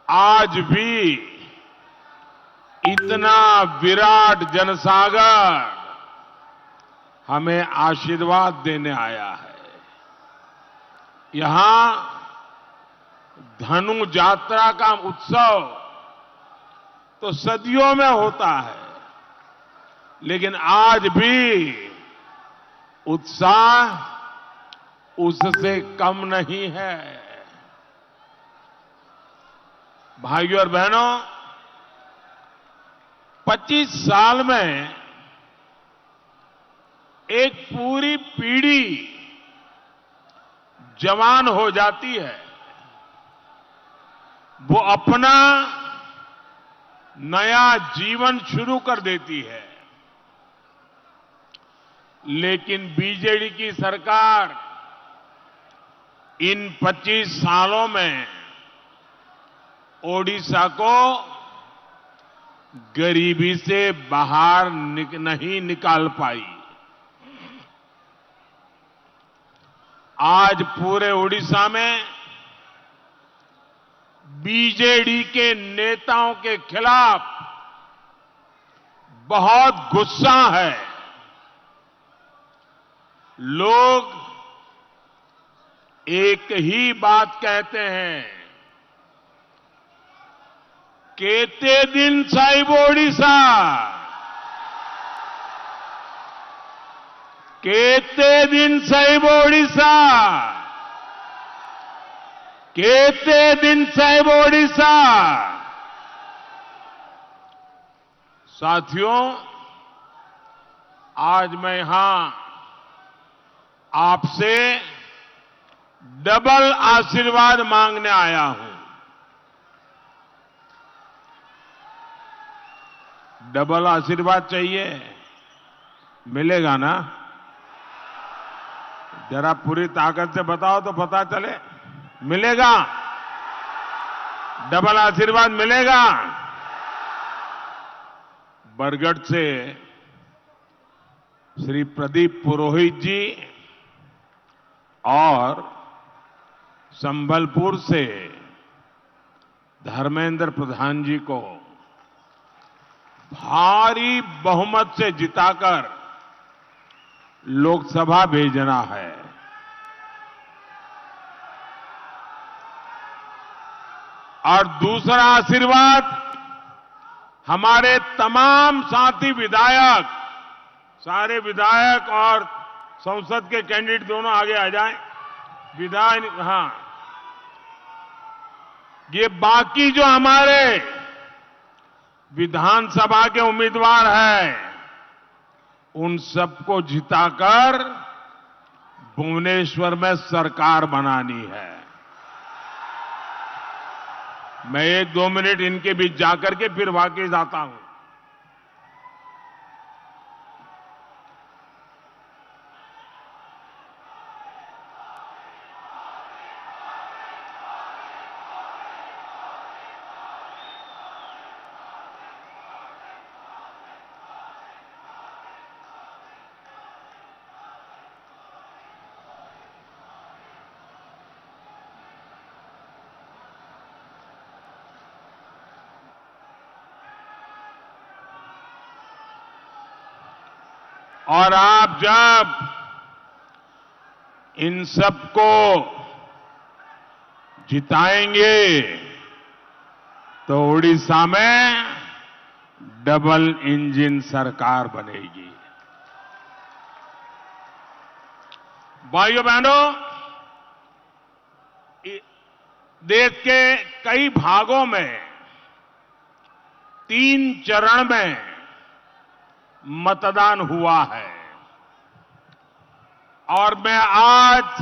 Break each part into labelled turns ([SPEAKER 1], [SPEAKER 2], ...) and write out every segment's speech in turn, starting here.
[SPEAKER 1] आज भी इतना विराट जनसागर हमें आशीर्वाद देने आया है। यहां धनु यात्रा का उत्सव तो सदियों में होता है, लेकिन आज भी उत्साह उससे कम नहीं है। भाइयों और बहनों, 25 साल में एक पूरी पीढ़ी जवान हो जाती है। वो अपना नया जीवन शुरू कर देती है। लेकिन बीजेडी की सरकार इन 25 सालों में ओडिशा को गरीबी से बाहर नहीं निकाल पाई। आज पूरे ओडिशा में बीजेडी के नेताओं के खिलाफ बहुत गुस्सा है। लोग एक ही बात कहते हैं, केते दिन साहिब ओडिशा, केते दिन साहिब ओडिशा, केते दिन साहिब ओडिशा। साथियों, आज मैं यहां आपसे डबल आशीर्वाद मांगने आया हूं। डबल आशीर्वाद चाहिए? मिलेगा ना? जरा पूरी ताकत से बताओ तो पता चले। मिलेगा? डबल आशीर्वाद मिलेगा? बरगढ़ से श्री प्रदीप पुरोहित जी और संबलपुर से धर्मेंद्र प्रधान जी को भारी बहुमत से जिताकर लोकसभा भेजना है। और दूसरा आशीर्वाद हमारे तमाम साथी विधायक, सारे विधायक और संसद के कैंडिडेट दोनों आगे आ जाएं। विधायक, हां, ये बाकी जो हमारे विधानसभा के उम्मीदवार हैं, उन सबको जिताकर भुवनेश्वर में सरकार बनानी है। मैं 1-2 मिनट इनके बीच जाकर के फिर वाकई आता हूं। और आप जब इन सबको जिताएंगे तो ओडिशा में डबल इंजन सरकार बनेगी। भाइयों बहनों, देश के कई भागों में 3 चरण में मतदान हुआ है। और मैं आज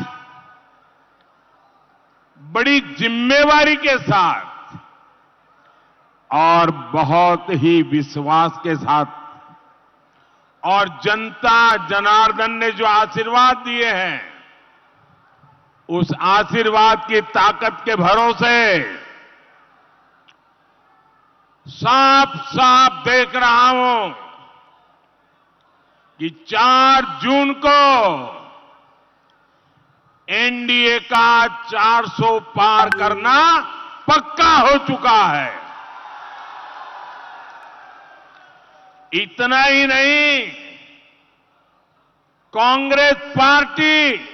[SPEAKER 1] बड़ी जिम्मेवारी के साथ और बहुत ही विश्वास के साथ, और जनता जनार्दन ने जो आशीर्वाद दिए हैं, उस आशीर्वाद की ताकत के भरोसे साफ साफ देख रहा हूं कि 4 जून को एनडीए का 400 पार करना पक्का हो चुका है। इतना ही नहीं, कांग्रेस पार्टी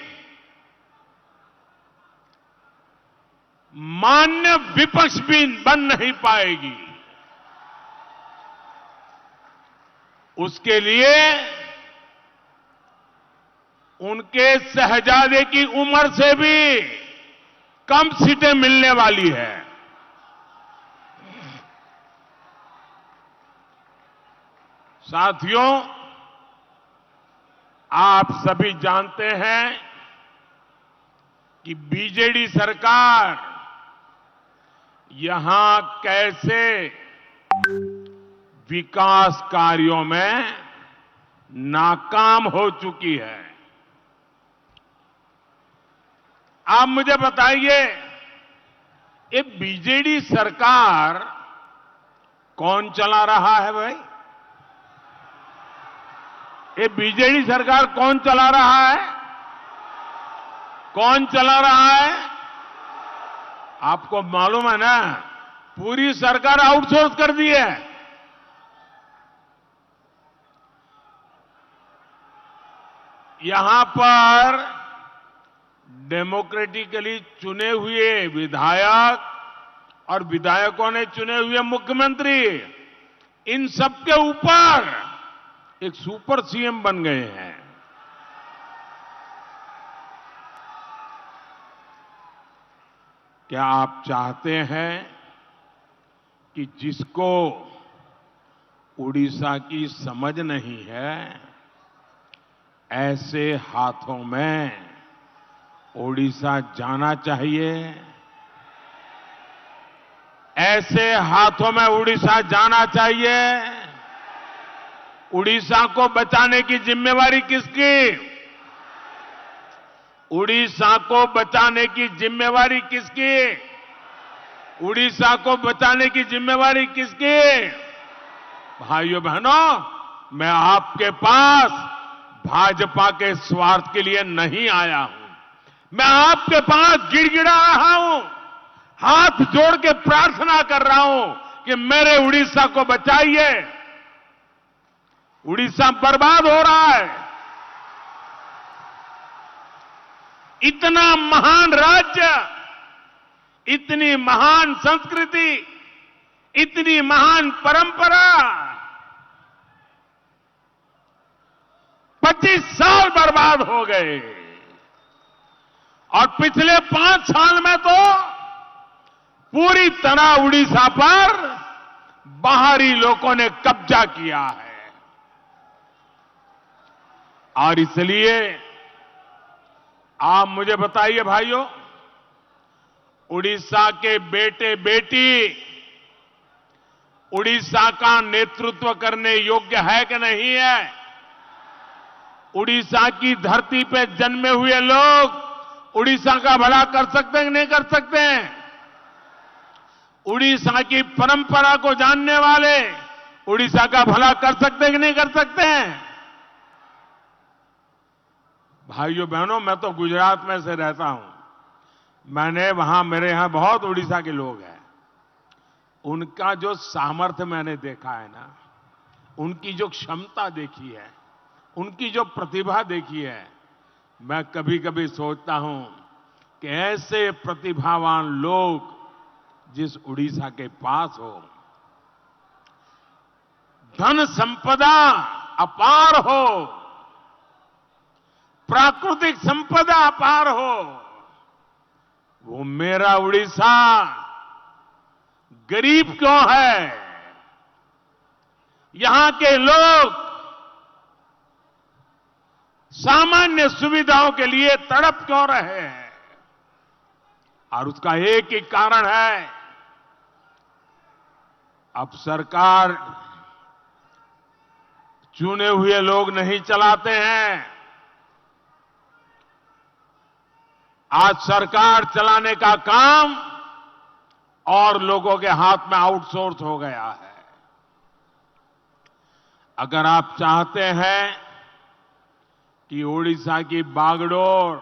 [SPEAKER 1] मान्य विपक्ष भी बन नहीं पाएगी। उसके लिए उनके शहजादे की उम्र से भी कम सीटें मिलने वाली है। साथियों, आप सभी जानते हैं कि बीजेडी सरकार यहां कैसे विकास कार्यों में नाकाम हो चुकी है। आप मुझे बताइए, ये बीजेडी सरकार कौन चला रहा है भाई? ये बीजेडी सरकार कौन चला रहा है? कौन चला रहा है? आपको मालूम है ना, पूरी सरकार आउटसोर्स कर दी है। यहां पर डेमोक्रेटिकली चुने हुए विधायक और विधायकों ने चुने हुए मुख्यमंत्री, इन सबके ऊपर एक सुपर सीएम बन गए हैं। क्या आप चाहते हैं कि जिसको उड़ीसा की समझ नहीं है, ऐसे हाथों में उड़ीसा जाना चाहिए? ऐसे हाथों में उड़ीसा जाना चाहिए? उड़ीसा को बचाने की जिम्मेवारी किसकी? उड़ीसा को बचाने की जिम्मेवारी किसकी? उड़ीसा को बचाने की जिम्मेवारी किसकी? भाइयों बहनों, मैं आपके पास भाजपा के स्वार्थ के लिए नहीं आया हूं। मैं आपके पास गिड़गिड़ा रहा हूं, हाथ जोड़ के प्रार्थना कर रहा हूं कि मेरे उड़ीसा को बचाइए। उड़ीसा बर्बाद हो रहा है। इतना महान राज्य, इतनी महान संस्कृति, इतनी महान परंपरा 25 साल बर्बाद हो गए। और पिछले 5 साल में तो पूरी तरह उड़ीसा पर बाहरी लोगों ने कब्जा किया है। और इसलिए आप मुझे बताइए भाइयों, उड़ीसा के बेटे बेटी उड़ीसा का नेतृत्व करने योग्य है कि नहीं है? उड़ीसा की धरती पे जन्मे हुए लोग उड़ीसा का भला कर सकते हैं कि नहीं कर सकते हैं? उड़ीसा की परंपरा को जानने वाले उड़ीसा का भला कर सकते हैं कि नहीं कर सकते हैं? भाइयों बहनों, मैं तो गुजरात में से रहता हूं। मेरे यहां बहुत उड़ीसा के लोग हैं। उनका जो सामर्थ्य मैंने देखा है ना, उनकी जो क्षमता देखी है, उनकी जो प्रतिभा देखी है, मैं कभी कभी सोचता हूं कि ऐसे प्रतिभावान लोग जिस उड़ीसा के पास हो, धन संपदा अपार हो, प्राकृतिक संपदा अपार हो, वो मेरा उड़ीसा गरीब क्यों है? यहां के लोग सामान्य सुविधाओं के लिए तड़प क्यों रहे हैं? और उसका एक ही कारण है, अब सरकार चुने हुए लोग नहीं चलाते हैं। आज सरकार चलाने का काम और लोगों के हाथ में आउटसोर्स हो गया है। अगर आप चाहते हैं कि ओडिशा की बागडोर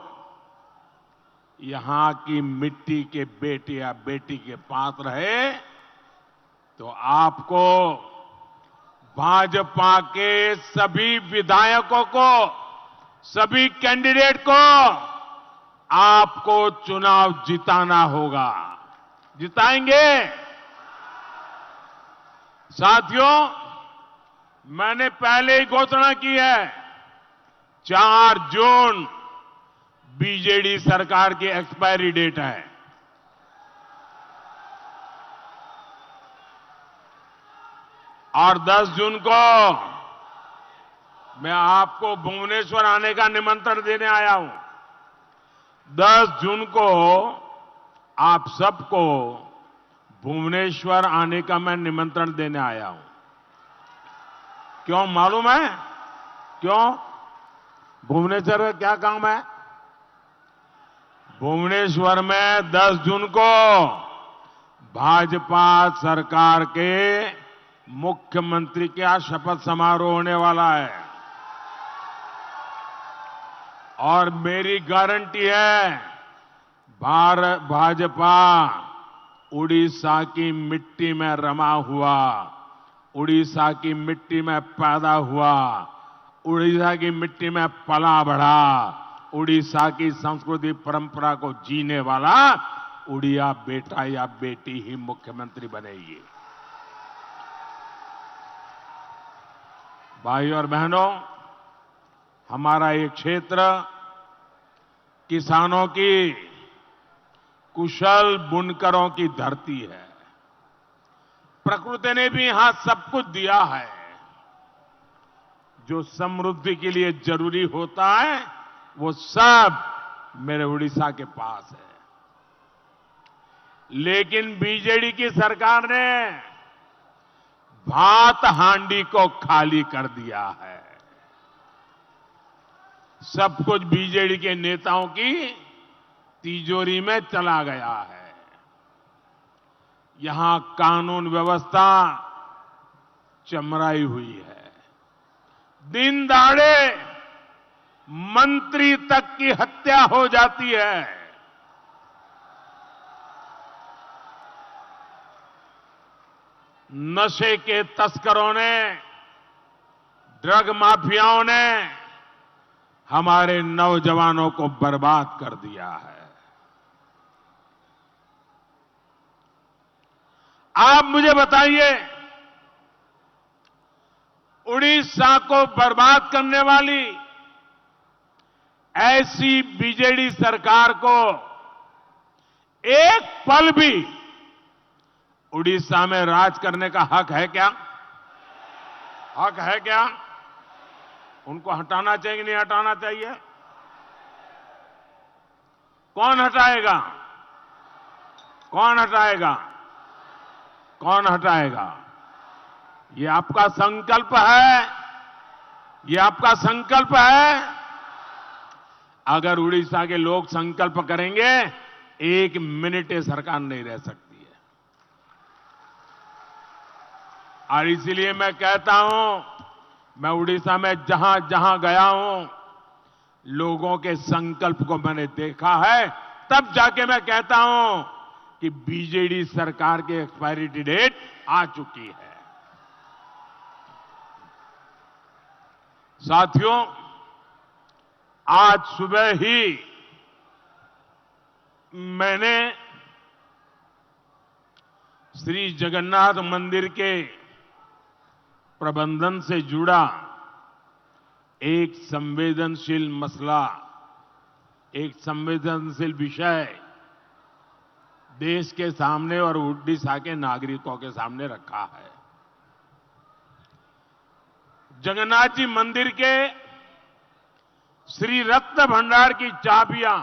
[SPEAKER 1] यहां की मिट्टी के बेटे या बेटी के पास रहे तो आपको भाजपा के सभी विधायकों को, सभी कैंडिडेट को आपको चुनाव जिताना होगा। जिताएंगे? साथियों, मैंने पहले ही घोषणा की है, 4 जून बीजेडी सरकार की एक्सपायरी डेट है। और 10 जून को मैं आपको भुवनेश्वर आने का निमंत्रण देने आया हूं। 10 जून को आप सबको भुवनेश्वर आने का मैं निमंत्रण देने आया हूं। क्यों मालूम है? क्यों? भुवनेश्वर में क्या काम है? भुवनेश्वर में 10 जून को भाजपा सरकार के मुख्यमंत्री का शपथ समारोह होने वाला है। और मेरी गारंटी है, भाजपा उड़ीसा की मिट्टी में रमा हुआ, उड़ीसा की मिट्टी में पैदा हुआ, उड़ीसा की मिट्टी में पला बढ़ा, उड़ीसा की संस्कृति परंपरा को जीने वाला उड़िया बेटा या बेटी ही मुख्यमंत्री बनेगी। भाइयों और बहनों, हमारा ये क्षेत्र किसानों की, कुशल बुनकरों की धरती है। प्रकृति ने भी यहां सब कुछ दिया है। जो समृद्धि के लिए जरूरी होता है वो सब मेरे उड़ीसा के पास है। लेकिन बीजेडी की सरकार ने भात हांडी को खाली कर दिया है। सब कुछ बीजेडी के नेताओं की तिजोरी में चला गया है। यहां कानून व्यवस्था चमराई हुई है। दिन दहाड़े मंत्री तक की हत्या हो जाती है। नशे के तस्करों ने, ड्रग माफियाओं ने हमारे नौजवानों को बर्बाद कर दिया है। आप मुझे बताइए, उड़ीसा को बर्बाद करने वाली ऐसी बीजेडी सरकार को एक पल भी उड़ीसा में राज करने का हक है क्या? हक है क्या? उनको हटाना चाहिए कि नहीं हटाना चाहिए? कौन हटाएगा? कौन हटाएगा? कौन हटाएगा? ये आपका संकल्प है। ये आपका संकल्प है। अगर उड़ीसा के लोग संकल्प करेंगे, 1 मिनट ये सरकार नहीं रह सकती है। और इसलिए मैं कहता हूं, मैं उड़ीसा में जहां जहां गया हूं, लोगों के संकल्प को मैंने देखा है। तब जाके मैं कहता हूं कि बीजेडी सरकार की एक्सपायरी डेट आ चुकी है। साथियों, आज सुबह ही मैंने श्री जगन्नाथ मंदिर के प्रबंधन से जुड़ा एक संवेदनशील मसला, एक संवेदनशील विषय देश के सामने और उड़ीसा के नागरिकों के सामने रखा है। जगन्नाथ जी मंदिर के श्री रत्न भंडार की चाबियां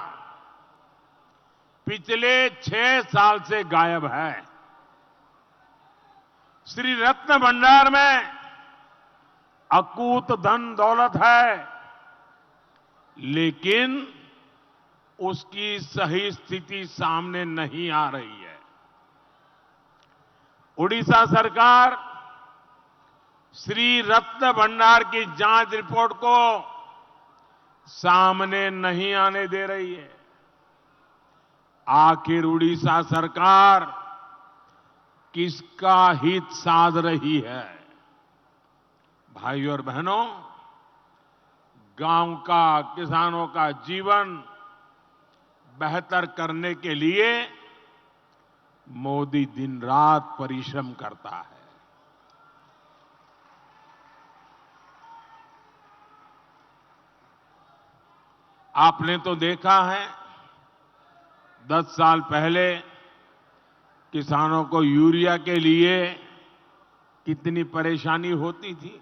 [SPEAKER 1] पिछले 6 साल से गायब है। श्री रत्न भंडार में अकूत धन दौलत है, लेकिन उसकी सही स्थिति सामने नहीं आ रही है। उड़ीसा सरकार श्री रत्न भंडार की जांच रिपोर्ट को सामने नहीं आने दे रही है। आखिर उड़ीसा सरकार किसका हित साध रही है? भाइयों और बहनों, गांव का, किसानों का जीवन बेहतर करने के लिए मोदी दिन रात परिश्रम करता है। आपने तो देखा है 10 साल पहले किसानों को यूरिया के लिए कितनी परेशानी होती थी।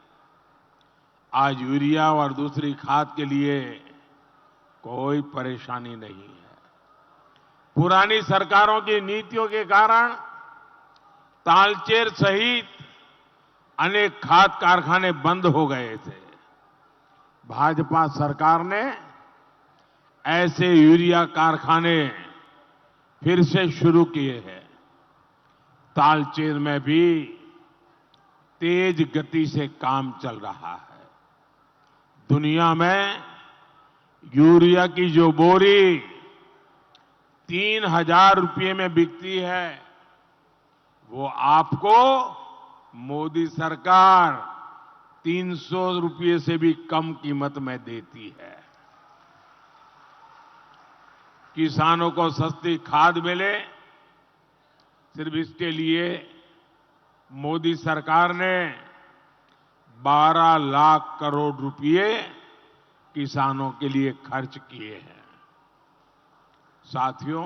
[SPEAKER 1] आज यूरिया और दूसरी खाद के लिए कोई परेशानी नहीं है। पुरानी सरकारों की नीतियों के कारण तालचेर सहित अनेक खाद कारखाने बंद हो गए थे। भाजपा सरकार ने ऐसे यूरिया कारखाने फिर से शुरू किए हैं। तालचेर में भी तेज गति से काम चल रहा है। दुनिया में यूरिया की जो बोरी 3,000 रुपये में बिकती है, वो आपको मोदी सरकार 300 रुपये से भी कम कीमत में देती है। किसानों को सस्ती खाद मिले, सिर्फ इसके लिए मोदी सरकार ने 12 लाख करोड़ रुपए किसानों के लिए खर्च किए हैं। साथियों,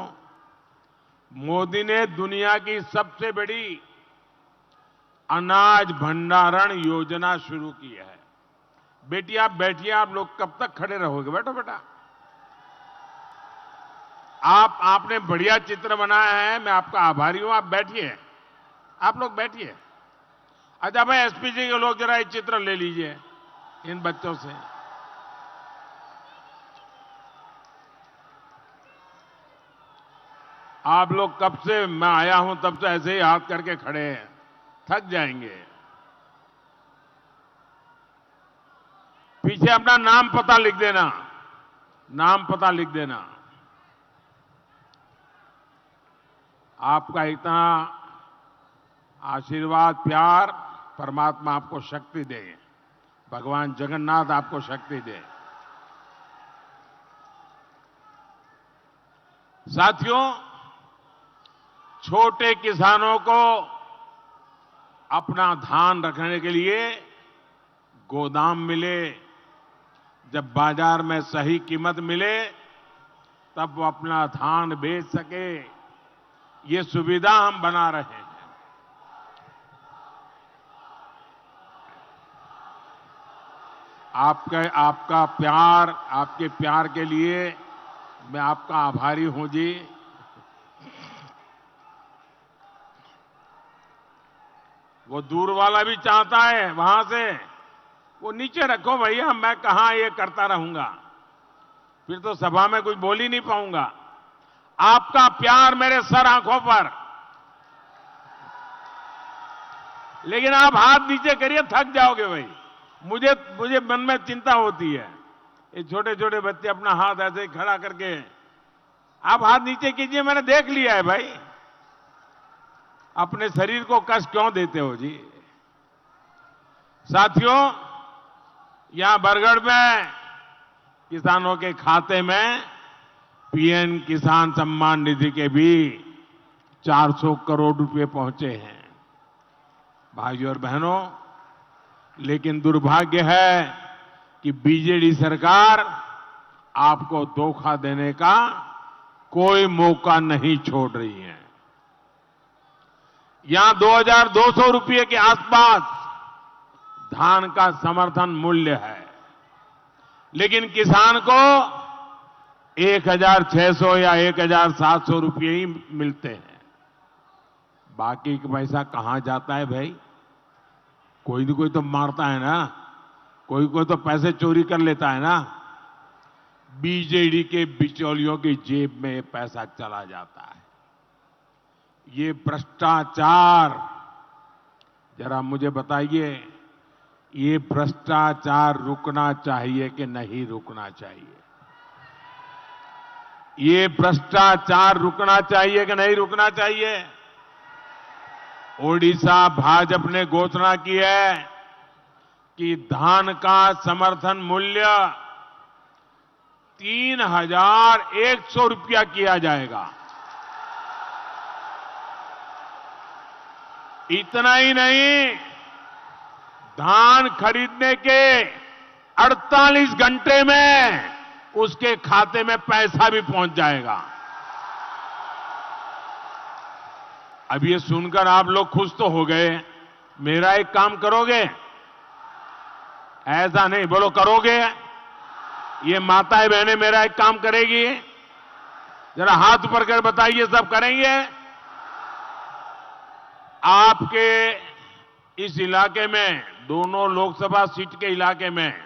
[SPEAKER 1] मोदी ने दुनिया की सबसे बड़ी अनाज भंडारण योजना शुरू की है। बेटी आप बैठिए, आप लोग कब तक खड़े रहोगे? बैठो बेटा। आपने बढ़िया चित्र बनाया है, मैं आपका आभारी हूं। आप बैठिए, आप लोग बैठिए। अच्छा भाई, एसपीजी के लोग जरा एक चित्र ले लीजिए इन बच्चों से। आप लोग कब से मैं आया हूं तब से ऐसे ही हाथ करके खड़े हैं, थक जाएंगे। पीछे अपना नाम पता लिख देना, नाम पता लिख देना। आपका इतना आशीर्वाद, प्यार, परमात्मा आपको शक्ति दे, भगवान जगन्नाथ आपको शक्ति दे। साथियों, छोटे किसानों को अपना धान रखने के लिए गोदाम मिले, जब बाजार में सही कीमत मिले तब वो अपना धान बेच सके, ये सुविधा हम बना रहे हैं। आपका प्यार, आपके प्यार के लिए मैं आपका आभारी हूं जी। वो दूर वाला भी चाहता है वहां से, वो नीचे रखो भैया, मैं कहां ये करता रहूंगा, फिर तो सभा में कुछ बोल ही नहीं पाऊंगा। आपका प्यार मेरे सर आंखों पर, लेकिन आप हाथ नीचे करिए, थक जाओगे भाई। मुझे मन में चिंता होती है। ये छोटे छोटे बच्चे अपना हाथ ऐसे ही खड़ा करके, आप हाथ नीचे कीजिए, मैंने देख लिया है भाई। अपने शरीर को कष्ट क्यों देते हो जी? साथियों, यहां बरगढ़ में किसानों के खाते में पीएम किसान सम्मान निधि के भी 400 करोड़ रुपए पहुंचे हैं। भाइयों और बहनों, लेकिन दुर्भाग्य है कि बीजेडी सरकार आपको धोखा देने का कोई मौका नहीं छोड़ रही है। यहां 2,200 रुपये के आसपास धान का समर्थन मूल्य है, लेकिन किसान को 1,600 या 1,700 रुपये ही मिलते हैं। बाकी का पैसा कहां जाता है भाई? कोई न कोई तो मारता है ना, कोई कोई तो पैसे चोरी कर लेता है ना। बीजेडी के बिचौलियों की जेब में पैसा चला जाता है। ये भ्रष्टाचार, जरा मुझे बताइए, ये भ्रष्टाचार रुकना चाहिए कि नहीं रुकना चाहिए? ये भ्रष्टाचार रुकना चाहिए कि नहीं रुकना चाहिए? ओडिशा भाजपा ने घोषणा की है कि धान का समर्थन मूल्य 3,100 रुपया किया जाएगा। इतना ही नहीं, धान खरीदने के 48 घंटे में उसके खाते में पैसा भी पहुंच जाएगा। अब ये सुनकर आप लोग खुश तो हो गए, मेरा एक काम करोगे? ऐसा नहीं, बोलो करोगे? ये माताएं बहनें मेरा एक काम करेगी? जरा हाथ ऊपर कर बताइए, सब करेंगे? आपके इस इलाके में, दोनों लोकसभा सीट के इलाके में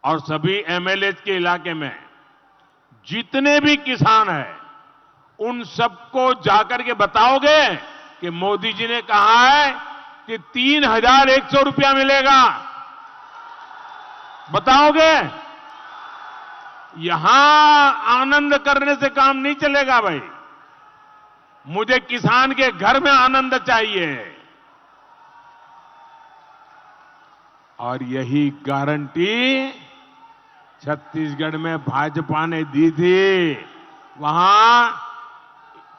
[SPEAKER 1] और सभी एमएलए के इलाके में जितने भी किसान हैं, उन सबको जाकर के बताओगे कि मोदी जी ने कहा है कि 3,100 रुपया मिलेगा? बताओगे? यहां आनंद करने से काम नहीं चलेगा भाई। मुझे किसान के घर में आनंद चाहिए। और यही गारंटी छत्तीसगढ़ में भाजपा ने दी थी। वहां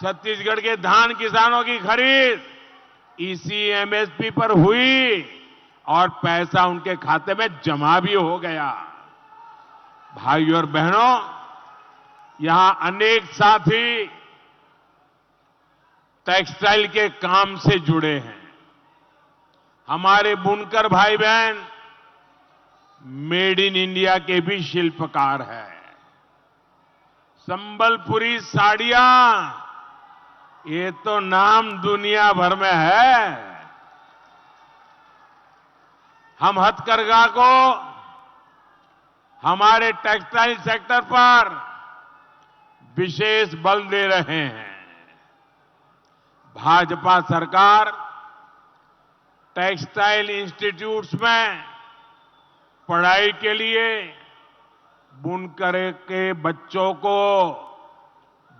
[SPEAKER 1] छत्तीसगढ़ के धान किसानों की खरीद इसी एमएसपी पर हुई और पैसा उनके खाते में जमा भी हो गया। भाइयों और बहनों, यहां अनेक साथी टेक्सटाइल के काम से जुड़े हैं। हमारे बुनकर भाई बहन मेड इन इंडिया के भी शिल्पकार हैं। संबलपुरी साड़ियां, ये तो नाम दुनिया भर में है। हम हथकरघा को हमारे टेक्सटाइल सेक्टर पर विशेष बल दे रहे हैं। भाजपा सरकार टेक्सटाइल इंस्टीट्यूट्स में पढ़ाई के लिए बुनकर के बच्चों को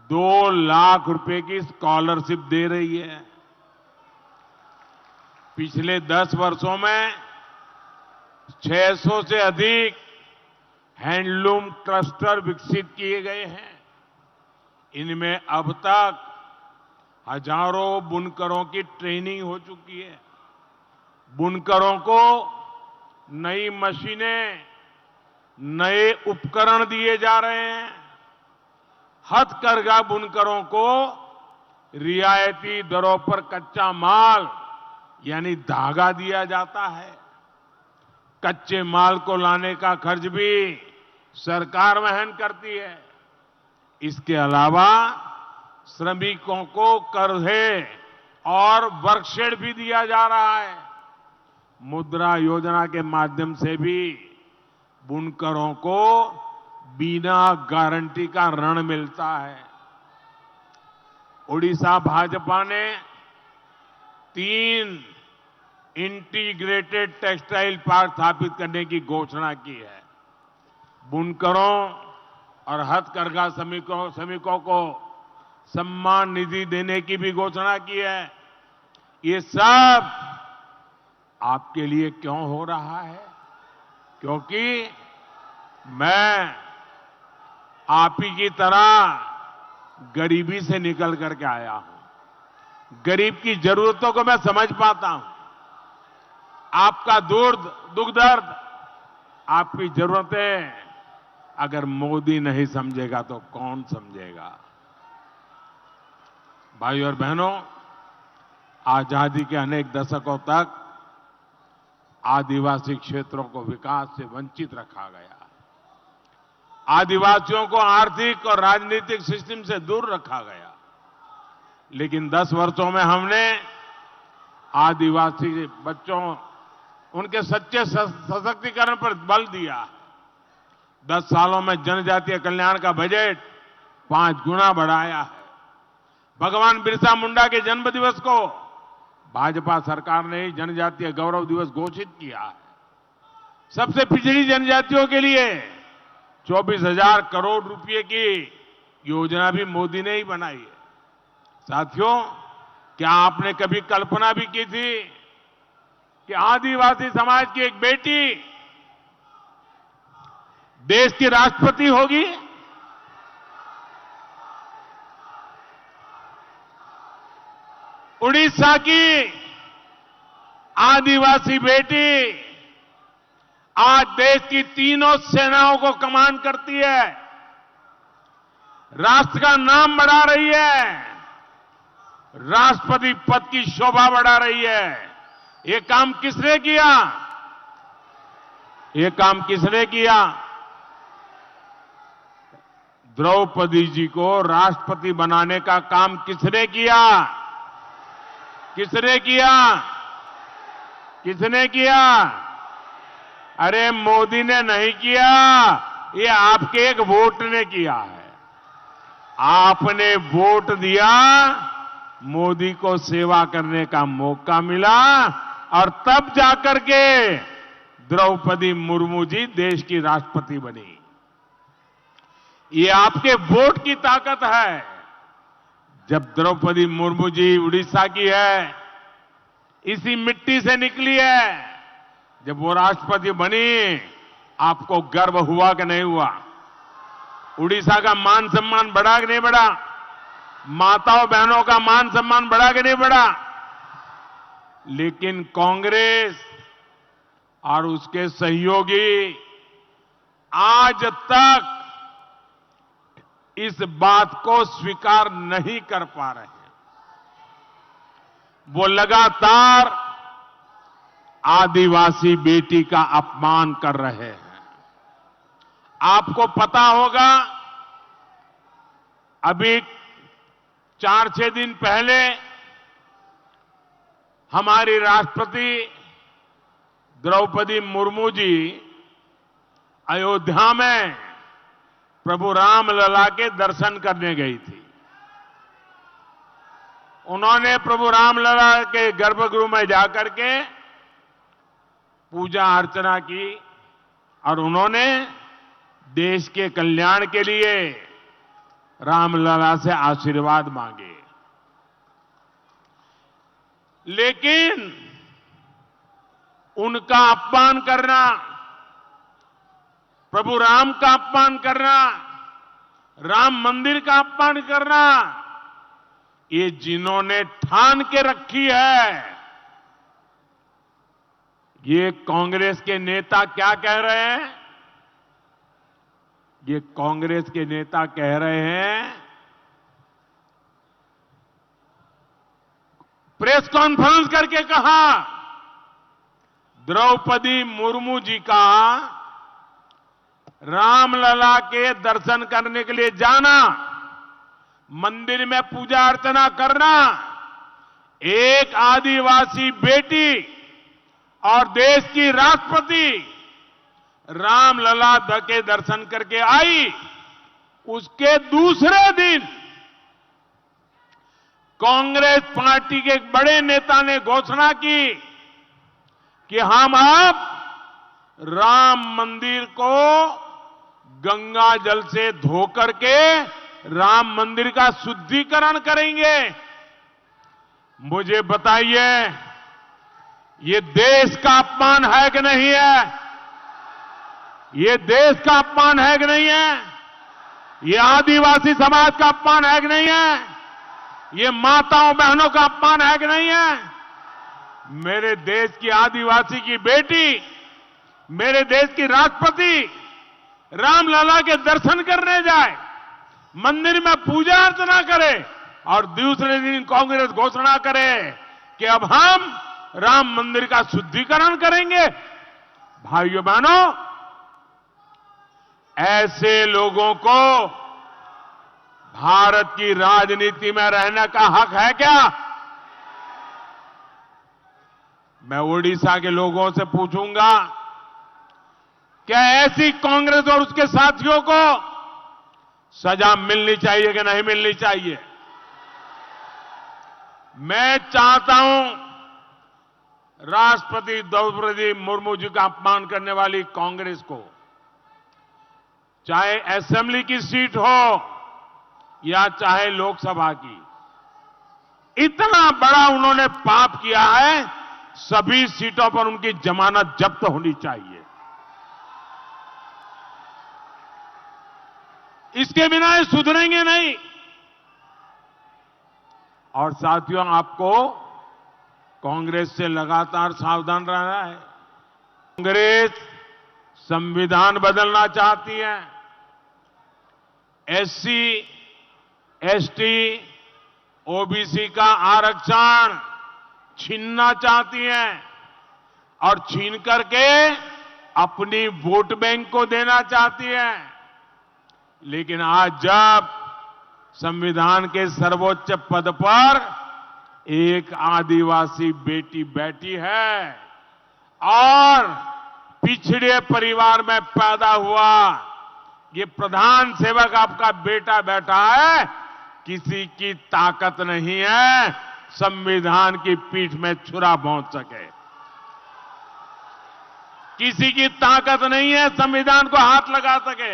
[SPEAKER 1] 2 लाख रुपए की स्कॉलरशिप दे रही है। पिछले 10 वर्षों में 600 से अधिक हैंडलूम क्लस्टर विकसित किए गए हैं। इनमें अब तक हजारों बुनकरों की ट्रेनिंग हो चुकी है। बुनकरों को नई मशीनें, नए उपकरण दिए जा रहे हैं। हथकरघा बुनकरों को रियायती दरों पर कच्चा माल यानी धागा दिया जाता है। कच्चे माल को लाने का खर्च भी सरकार वहन करती है। इसके अलावा श्रमिकों को कर्जे और वर्कशेड भी दिया जा रहा है। मुद्रा योजना के माध्यम से भी बुनकरों को बिना गारंटी का ऋण मिलता है। ओडिशा भाजपा ने 3 इंटीग्रेटेड टेक्सटाइल पार्क स्थापित करने की घोषणा की है। बुनकरों और हथकरघा श्रमिकों को सम्मान निधि देने की भी घोषणा की है। ये सब आपके लिए क्यों हो रहा है? क्योंकि मैं आप ही की तरह गरीबी से निकल करके आया हूं। गरीब की जरूरतों को मैं समझ पाता हूं। आपका दुख दर्द, आपकी जरूरतें अगर मोदी नहीं समझेगा तो कौन समझेगा? भाइयों और बहनों, आजादी के अनेक दशकों तक आदिवासी क्षेत्रों को विकास से वंचित रखा गया। आदिवासियों को आर्थिक और राजनीतिक सिस्टम से दूर रखा गया। लेकिन 10 वर्षों में हमने आदिवासी बच्चों, उनके सच्चे सशक्तिकरण पर बल दिया। 10 सालों में जनजातीय कल्याण का बजट 5 गुना बढ़ाया है। भगवान बिरसा मुंडा के जन्म दिवस को भाजपा सरकार ने जनजातीय गौरव दिवस घोषित किया है। सबसे पिछड़ी जनजातियों के लिए 24,000 करोड़ रुपए की योजना भी मोदी ने ही बनाई है। साथियों, क्या आपने कभी कल्पना भी की थी कि आदिवासी समाज की एक बेटी देश की राष्ट्रपति होगी? उड़ीसा की आदिवासी बेटी आज देश की तीनों सेनाओं को कमांड करती है, राष्ट्र का नाम बढ़ा रही है, राष्ट्रपति पद की शोभा बढ़ा रही है। ये काम किसने किया? ये काम किसने किया? द्रौपदी जी को राष्ट्रपति बनाने का काम किसने किया? किसने किया? किसने किया? अरे मोदी ने नहीं किया, ये आपके एक वोट ने किया है। आपने वोट दिया, मोदी को सेवा करने का मौका मिला और तब जाकर के द्रौपदी मुर्मू जी देश की राष्ट्रपति बनी। ये आपके वोट की ताकत है। जब द्रौपदी मुर्मू जी उड़ीसा की है, इसी मिट्टी से निकली है, जब वो राष्ट्रपति बनी, आपको गर्व हुआ कि नहीं हुआ? उड़ीसा का मान सम्मान बढ़ा कि नहीं बढ़ा? माताओं बहनों का मान सम्मान बढ़ा कि नहीं बढ़ा? लेकिन कांग्रेस और उसके सहयोगी आज तक इस बात को स्वीकार नहीं कर पा रहे हैं। वो लगातार आदिवासी बेटी का अपमान कर रहे हैं। आपको पता होगा, अभी 4-6 दिन पहले हमारी राष्ट्रपति द्रौपदी मुर्मू जी अयोध्या में प्रभु रामलला के दर्शन करने गई थी। उन्होंने प्रभु रामलला के गर्भगृह में जाकर के पूजा अर्चना की और उन्होंने देश के कल्याण के लिए रामलला से आशीर्वाद मांगे। लेकिन उनका अपमान करना, प्रभु राम का अपमान करना, राम मंदिर का अपमान करना, ये जिन्होंने ठान के रखी है, ये कांग्रेस के नेता क्या कह रहे हैं? ये कांग्रेस के नेता कह रहे हैं, प्रेस कॉन्फ्रेंस करके कहा, द्रौपदी मुर्मू जी का रामलला के दर्शन करने के लिए जाना, मंदिर में पूजा अर्चना करना, एक आदिवासी बेटी और देश की राष्ट्रपति रामलला के दर्शन करके आई, उसके दूसरे दिन कांग्रेस पार्टी के एक बड़े नेता ने घोषणा की कि हम अब राम मंदिर को गंगा जल से धोकर के राम मंदिर का शुद्धिकरण करेंगे। मुझे बताइए, ये देश का अपमान है कि नहीं है? ये देश का अपमान है कि नहीं है? ये आदिवासी समाज का अपमान है कि नहीं है? ये माताओं बहनों का अपमान है कि नहीं है? मेरे देश की आदिवासी की बेटी, मेरे देश की राष्ट्रपति रामलला के दर्शन करने जाए, मंदिर में पूजा अर्चना करे और दूसरे दिन कांग्रेस घोषणा करे कि अब हम राम मंदिर का शुद्धिकरण करेंगे। भाइयों बहनों, ऐसे लोगों को भारत की राजनीति में रहने का हक है क्या? मैं उड़ीसा के लोगों से पूछूंगा, क्या ऐसी कांग्रेस और उसके साथियों को सजा मिलनी चाहिए कि नहीं मिलनी चाहिए? मैं चाहता हूं राष्ट्रपति द्रौपदी मुर्मू जी का अपमान करने वाली कांग्रेस को चाहे असेंबली की सीट हो या चाहे लोकसभा की, इतना बड़ा उन्होंने पाप किया है, सभी सीटों पर उनकी जमानत जब्त होनी चाहिए। इसके बिना ये सुधरेंगे नहीं। और साथियों, आपको कांग्रेस से लगातार सावधान रहना है। कांग्रेस संविधान बदलना चाहती है, एससी, एसटी, ओबीसी का आरक्षण छीनना चाहती है और छीन करके अपनी वोट बैंक को देना चाहती है। लेकिन आज जब संविधान के सर्वोच्च पद पर एक आदिवासी बेटी बैठी है और पिछड़े परिवार में पैदा हुआ ये प्रधान सेवक आपका बेटा बैठा है, किसी की ताकत नहीं है संविधान की पीठ में छुरा भोंक सके। किसी की ताकत नहीं है संविधान को हाथ लगा सके।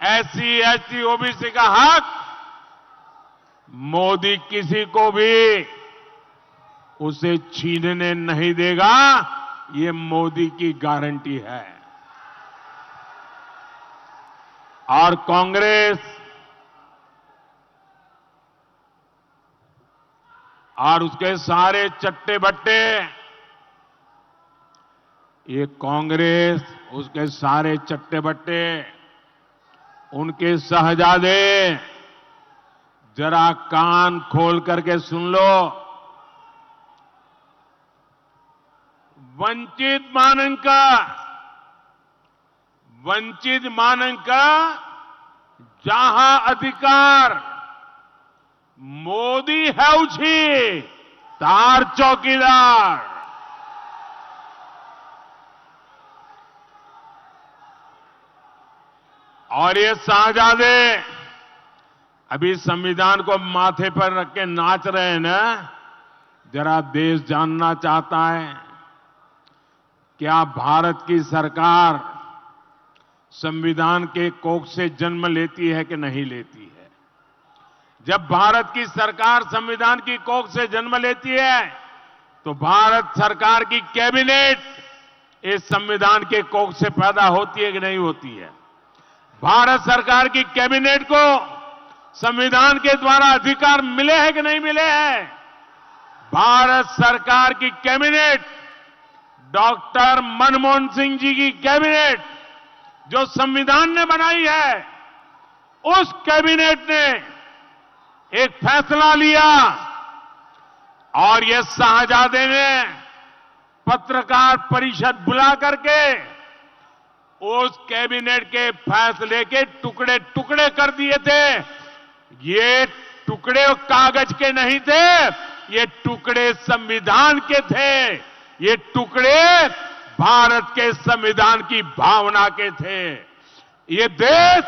[SPEAKER 1] एससी, एसटी, ओबीसी का हक मोदी किसी को भी उसे छीनने नहीं देगा, ये मोदी की गारंटी है। और कांग्रेस और उसके सारे चट्टे बट्टे, ये कांग्रेस, उसके सारे चट्टे बट्टे, उनके शहजादे, जरा कान खोल करके सुन लो। वंचित मानक का जहां अधिकार मोदी है उछी तार चौकीदार। और ये शाहजादे अभी संविधान को माथे पर रख के नाच रहे हैं ना। जरा देश जानना चाहता है, क्या भारत की सरकार संविधान के कोख से जन्म लेती है कि नहीं लेती है? जब भारत की सरकार संविधान की कोख से जन्म लेती है तो भारत सरकार की कैबिनेट इस संविधान के कोख से पैदा होती है कि नहीं होती है? भारत सरकार की कैबिनेट को संविधान के द्वारा अधिकार मिले हैं कि नहीं मिले हैं? भारत सरकार की कैबिनेट, डॉक्टर मनमोहन सिंह जी की कैबिनेट जो संविधान ने बनाई है, उस कैबिनेट ने एक फैसला लिया और ये शाहजादे ने पत्रकार परिषद बुला करके उस कैबिनेट के फैसले के टुकड़े टुकड़े कर दिए थे। ये टुकड़े कागज के नहीं थे, ये टुकड़े संविधान के थे। ये टुकड़े भारत के संविधान की भावना के थे। ये देश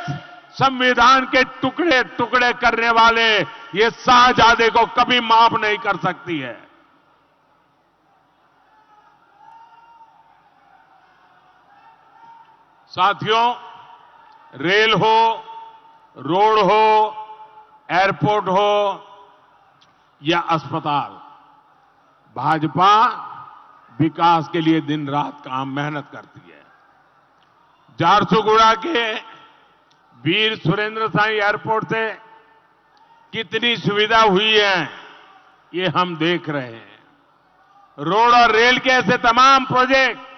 [SPEAKER 1] संविधान के टुकड़े टुकड़े करने वाले ये शाहजादे को कभी माफ नहीं कर सकती है। साथियों, रेल हो, रोड हो, एयरपोर्ट हो या अस्पताल, भाजपा विकास के लिए दिन रात काम मेहनत करती है। झारसुगुड़ा के वीर सुरेंद्र साई एयरपोर्ट से कितनी सुविधा हुई है ये हम देख रहे हैं। रोड और रेल के ऐसे तमाम प्रोजेक्ट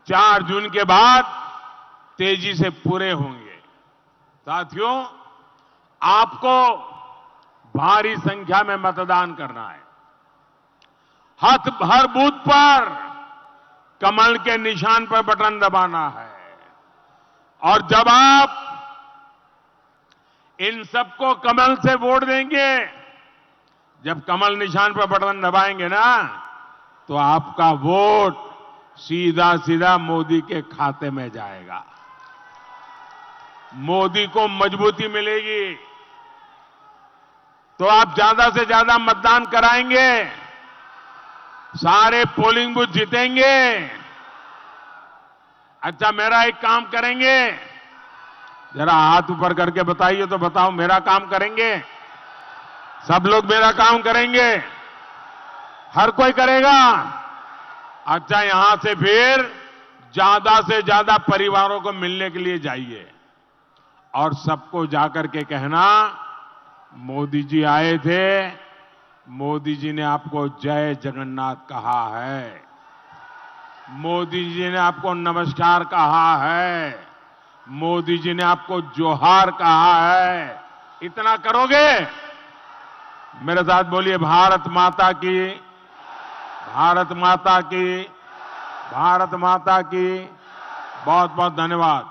[SPEAKER 1] 4 जून के बाद तेजी से पूरे होंगे। साथियों, आपको भारी संख्या में मतदान करना है। हर बूथ पर कमल के निशान पर बटन दबाना है। और जब आप इन सबको कमल से वोट देंगे, जब कमल निशान पर बटन दबाएंगे ना, तो आपका वोट सीधा सीधा मोदी के खाते में जाएगा। मोदी को मजबूती मिलेगी। तो आप ज्यादा से ज्यादा मतदान कराएंगे, सारे पोलिंग बूथ जीतेंगे। अच्छा, मेरा एक काम करेंगे? जरा हाथ ऊपर करके बताइए तो बताओ, मेरा काम करेंगे? सब लोग मेरा काम करेंगे? हर कोई करेगा? अच्छा, यहां से फिर ज्यादा से ज्यादा परिवारों को मिलने के लिए जाइए और सबको जाकर के कहना, मोदी जी आए थे, मोदी जी ने आपको जय जगन्नाथ कहा है, मोदी जी ने आपको नमस्कार कहा है, मोदी जी ने आपको जोहार कहा है। इतना करोगे? मेरे साथ बोलिए, भारत माता की, भारत माता की, भारत माता की। बहुत बहुत धन्यवाद।